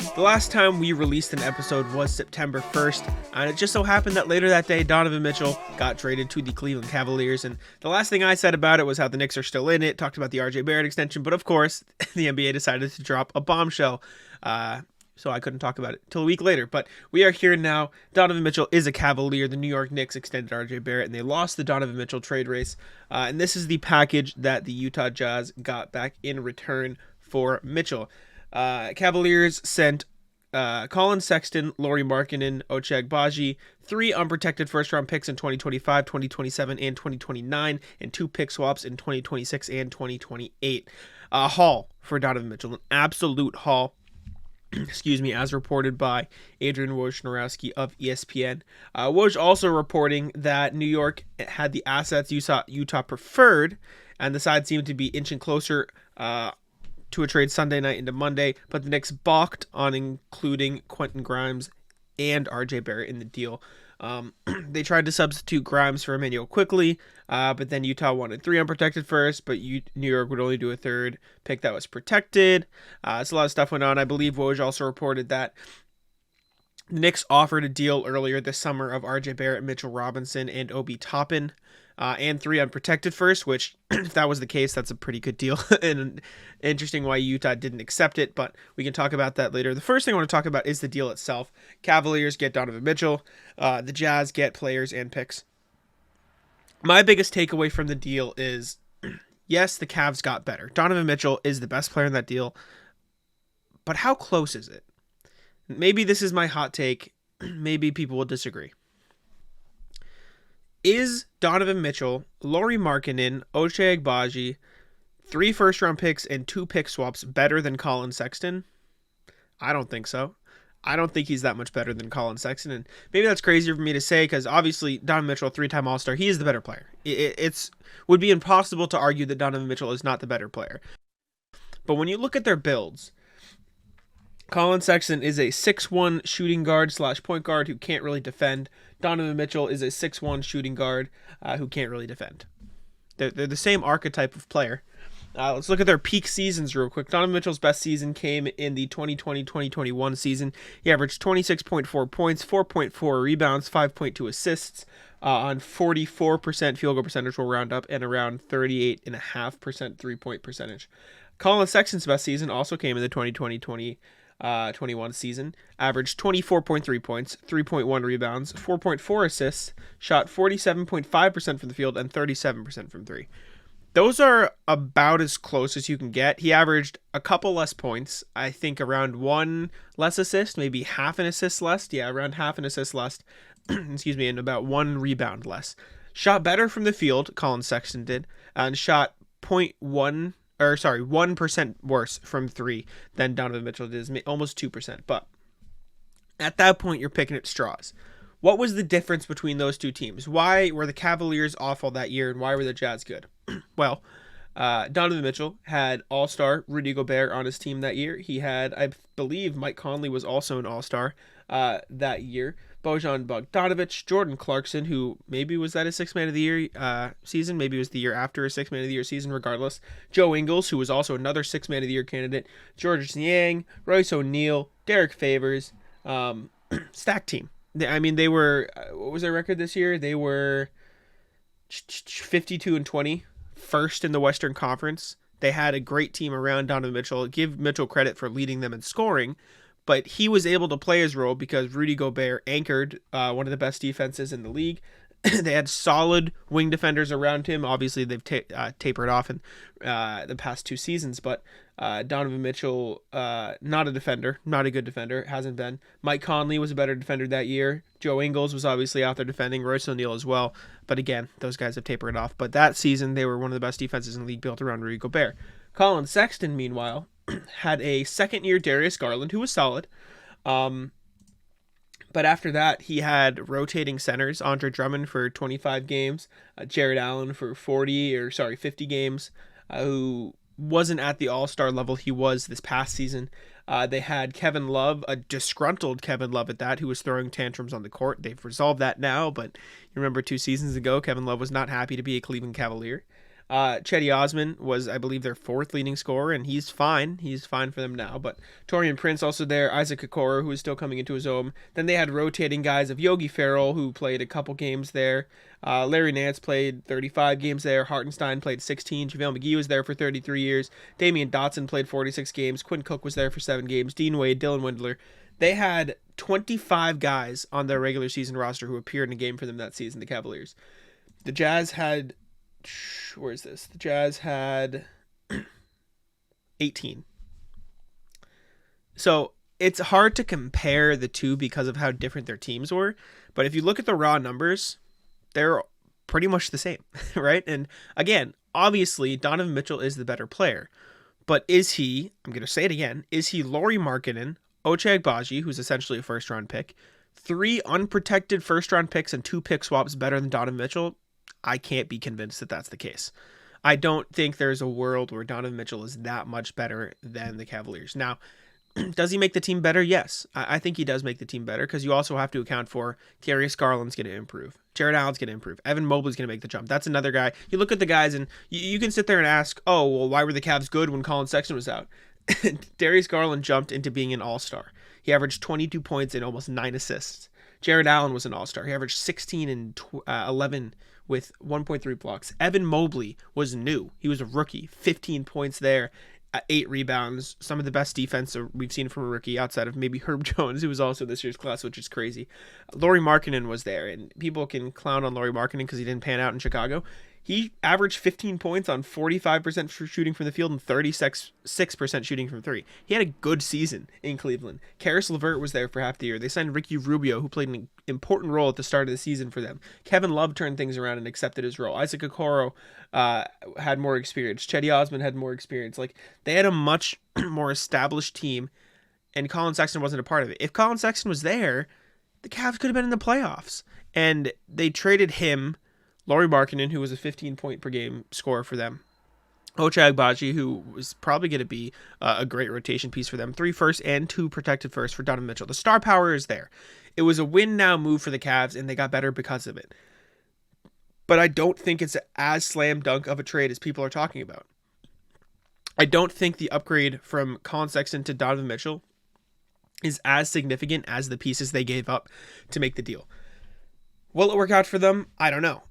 The last time we released an episode was September 1st, and it just so happened that later that day, Donovan Mitchell got traded to the Cleveland Cavaliers, and the last thing I said about it was how the Knicks are still in it, talked about the RJ Barrett extension, but of course, the NBA decided to drop a bombshell, so I couldn't talk about it till a week later, but we are here now. Donovan Mitchell is a Cavalier. The New York Knicks extended RJ Barrett, and they lost the Donovan Mitchell trade race, and this is the package that the Utah Jazz got back in return for Mitchell. Cavaliers sent Collin Sexton, Lauri Markkanen, Ochai Agbaji, 3 unprotected first-round picks in 2025, 2027, and 2029, and 2 pick swaps in 2026 and 2028. A haul for Donovan Mitchell, an absolute haul. Excuse me, as reported by Adrian Wojnarowski of ESPN. Woj also reporting that New York had the assets Utah preferred, and the side seemed to be inching closer to a trade Sunday night into Monday, but the Knicks balked on including Quentin Grimes and RJ Barrett in the deal. They tried to substitute Grimes for Emmanuel quickly, but then Utah wanted 3 unprotected first, but New York would only do a 3rd pick that was protected. So a lot of stuff went on. I believe Woj also reported that the Knicks offered a deal earlier this summer of RJ Barrett, Mitchell Robinson, and Obi Toppin, and 3 unprotected first, which, if that was the case, that's a pretty good deal. And interesting why Utah didn't accept it, but we can talk about that later. The first thing I want to talk about is the deal itself. Cavaliers get Donovan Mitchell. The Jazz get players and picks. My biggest takeaway from the deal is, yes, the Cavs got better. Donovan Mitchell is the best player in that deal, but how close is it? Maybe this is my hot take. Maybe people will disagree. Is Donovan Mitchell, Lauri Markkanen, Ochai Agbaji, 3 first-round picks and 2 pick swaps better than Collin Sexton? I don't think so. I don't think he's that much better than Collin Sexton, and maybe that's crazy for me to say because obviously Donovan Mitchell, 3-time All-Star, he is the better player. It would be impossible to argue that Donovan Mitchell is not the better player. But when you look at their builds, Collin Sexton is a 6'1" shooting guard / point guard who can't really defend. Donovan Mitchell is a 6'1" shooting guard who can't really defend. They're the same archetype of player. Let's look at their peak seasons real quick. Donovan Mitchell's best season came in the 2020-2021 season. He averaged 26.4 points, 4.4 rebounds, 5.2 assists on 44% field goal percentage, will round up, and around 38.5% three-point percentage. Collin Sexton's best season also came in the 2020-21 season, averaged 24.3 points, 3.1 rebounds, 4.4 assists, shot 47.5% from the field, and 37% from 3. Those are about as close as you can get. He averaged a couple less points, I think around 1 less assist, maybe half an assist less. Yeah, around half an assist less, excuse me, and about 1 rebound less. Shot better from the field, Collin Sexton did, and shot 1% worse from 3 than Donovan Mitchell did, almost 2%. But at that point, you're picking at straws. What was the difference between those two teams? Why were the Cavaliers awful that year, and why were the Jazz good? Well, Donovan Mitchell had All-Star Rudy Gobert on his team that year. He had, I believe, Mike Conley was also an All-Star that year. Bojan Bogdanovic, Jordan Clarkson, who maybe was that his 6th Man of the Year season, maybe it was the year after his 6th Man of the Year season, regardless. Joe Ingles, who was also another 6th Man of the Year candidate. Georges Niang, Royce O'Neal, Derek Favors, stacked team. I mean, they were, what was their record this year? They were 52-20, first in the Western Conference. They had a great team around Donovan Mitchell. Give Mitchell credit for leading them in scoring, but he was able to play his role because Rudy Gobert anchored one of the best defenses in the league. They had solid wing defenders around him. Obviously, they've tapered off in the past 2 seasons, but Donovan Mitchell, not a defender, not a good defender, hasn't been. Mike Conley was a better defender that year. Joe Ingles was obviously out there defending, Royce O'Neal as well. But again, those guys have tapered off. But that season, they were one of the best defenses in the league built around Rudy Gobert. Collin Sexton, meanwhile, had a second-year Darius Garland, who was solid. But after that, he had rotating centers, Andre Drummond for 25 games, Jared Allen for 50 games, who wasn't at the All-Star level he was this past season. They had Kevin Love, a disgruntled Kevin Love at that, who was throwing tantrums on the court. They've resolved that now, but you remember 2 seasons ago, Kevin Love was not happy to be a Cleveland Cavalier. Chetty Osman was, I believe, their fourth leading scorer, and he's fine. He's fine for them now. But Torian Prince also there, Isaac Okoro, who is still coming into his own. Then they had rotating guys of Yogi Ferrell, who played a couple games there. Larry Nance played 35 games there. Hartenstein played 16. JaVale McGee was there for 33 years. Damian Dotson played 46 games. Quinn Cook was there for 7 games. Dean Wade, Dylan Windler. They had 25 guys on their regular season roster who appeared in a game for them that season, the Cavaliers. The Jazz had... Where is this? The Jazz had 18. So it's hard to compare the two because of how different their teams were. But if you look at the raw numbers, they're pretty much the same, right? And again, obviously, Donovan Mitchell is the better player. But is he, I'm going to say it again, is he Lauri Markkanen, Ochai Agbaji, who's essentially a first-round pick, 3 unprotected first-round picks and 2 pick swaps better than Donovan Mitchell? I can't be convinced that that's the case. I don't think there's a world where Donovan Mitchell is that much better than the Cavaliers. Now, does he make the team better? Yes. I think he does make the team better because you also have to account for Darius Garland's going to improve. Jared Allen's going to improve. Evan Mobley's going to make the jump. That's another guy. You look at the guys and you can sit there and ask, oh, well, why were the Cavs good when Collin Sexton was out? Darius Garland jumped into being an all-star. He averaged 22 points and almost 9 assists. Jared Allen was an all-star. He averaged 16 and 11 with 1.3 blocks. Evan Mobley was new. He was a rookie. 15 points there. 8 rebounds, some of the best defense we've seen from a rookie outside of maybe Herb Jones, who was also this year's class, which is crazy. Lauri Markkanen was there, and people can clown on Lauri Markkanen because he didn't pan out in Chicago. He averaged 15 points on 45% shooting from the field and 36% shooting from 3. He had a good season in Cleveland. Karis LeVert was there for half the year. They signed Ricky Rubio, who played an important role at the start of the season for them. Kevin Love turned things around and accepted his role. Isaac Okoro had more experience. Chetty Osman had more experience. Like, they had a much more established team, and Collin Sexton wasn't a part of it. If Collin Sexton was there, the Cavs could have been in the playoffs. And they traded him, Lauri Markkanen, who was a 15-point-per-game scorer for them. Ochai Agbaji, who was probably going to be a great rotation piece for them. 3 firsts and 2 protected firsts for Donovan Mitchell. The star power is there. It was a win-now move for the Cavs, and they got better because of it. But I don't think it's as slam dunk of a trade as people are talking about. I don't think the upgrade from Collin Sexton to Donovan Mitchell is as significant as the pieces they gave up to make the deal. Will it work out for them? I don't know.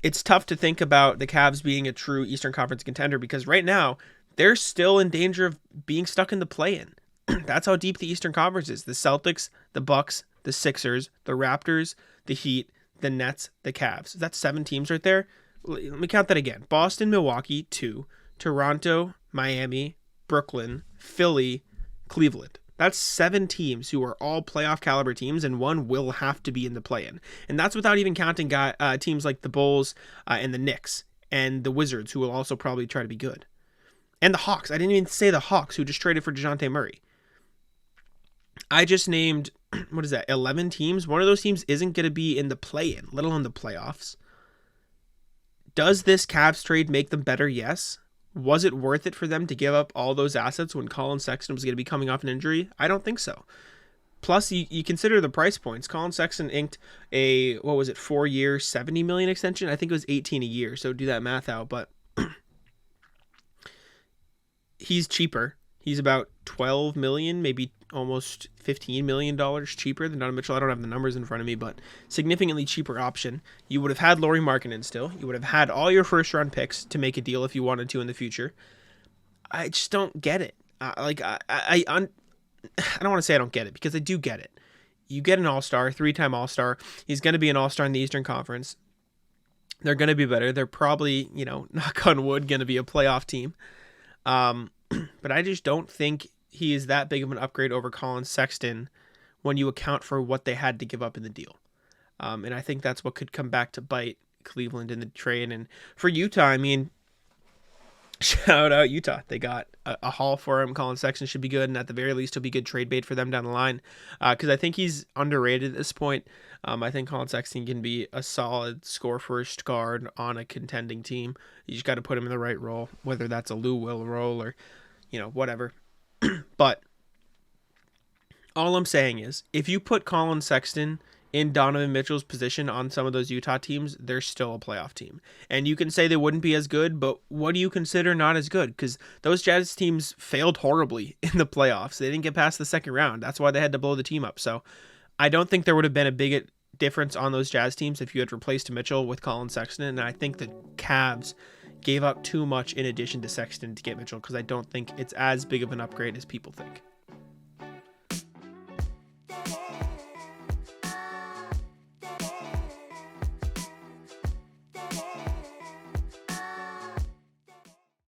It's tough to think about the Cavs being a true Eastern Conference contender because right now they're still in danger of being stuck in the play-in. That's how deep the Eastern Conference is. The Celtics, the Bucks, the Sixers, the Raptors, the Heat, the Nets, the Cavs. That's 7 teams right there. Let me count that again. Boston, Milwaukee, 2. Toronto, Miami, Brooklyn, Philly, Cleveland. That's 7 teams who are all playoff caliber teams, and one will have to be in the play-in. And that's without even counting teams like the Bulls and the Knicks and the Wizards, who will also probably try to be good. And the Hawks. I didn't even say the Hawks, who just traded for DeJounte Murray. I just named, 11 teams? One of those teams isn't going to be in the play-in, let alone the playoffs. Does this Cavs trade make them better? Yes. Was it worth it for them to give up all those assets when Collin Sexton was going to be coming off an injury? I don't think so. Plus, you consider the price points. Collin Sexton inked a, 4-year, $70 million extension? I think it was $18 a year, so do that math out. But he's cheaper. He's about $12 million, maybe almost $15 million cheaper than Donovan Mitchell. I don't have the numbers in front of me, but significantly cheaper option. You would have had Lauri Markkanen still. You would have had all your first-round picks to make a deal if you wanted to in the future. I just don't get it. I don't want to say I don't get it, because I do get it. You get an all-star, 3-time all-star. He's going to be an all-star in the Eastern Conference. They're going to be better. They're probably, knock on wood, going to be a playoff team. But I just don't think he is that big of an upgrade over Collin Sexton when you account for what they had to give up in the deal. And I think that's what could come back to bite Cleveland in the trade. And for Utah, I mean, shout out Utah. They got a haul for him. Collin Sexton should be good, and at the very least, he'll be good trade bait for them down the line. Because I think he's underrated at this point. I think Collin Sexton can be a solid score-first guard on a contending team. You just got to put him in the right role, whether that's a Lou Will role or, whatever. But all I'm saying is, if you put Collin Sexton in Donovan Mitchell's position on some of those Utah teams, they're still a playoff team. And you can say they wouldn't be as good, but what do you consider not as good? Because those Jazz teams failed horribly in the playoffs. They didn't get past the second round. That's why they had to blow the team up. So I don't think there would have been a big difference on those Jazz teams if you had replaced Mitchell with Collin Sexton. And I think the Cavs gave up too much in addition to Sexton to get Mitchell, because I don't think it's as big of an upgrade as people think.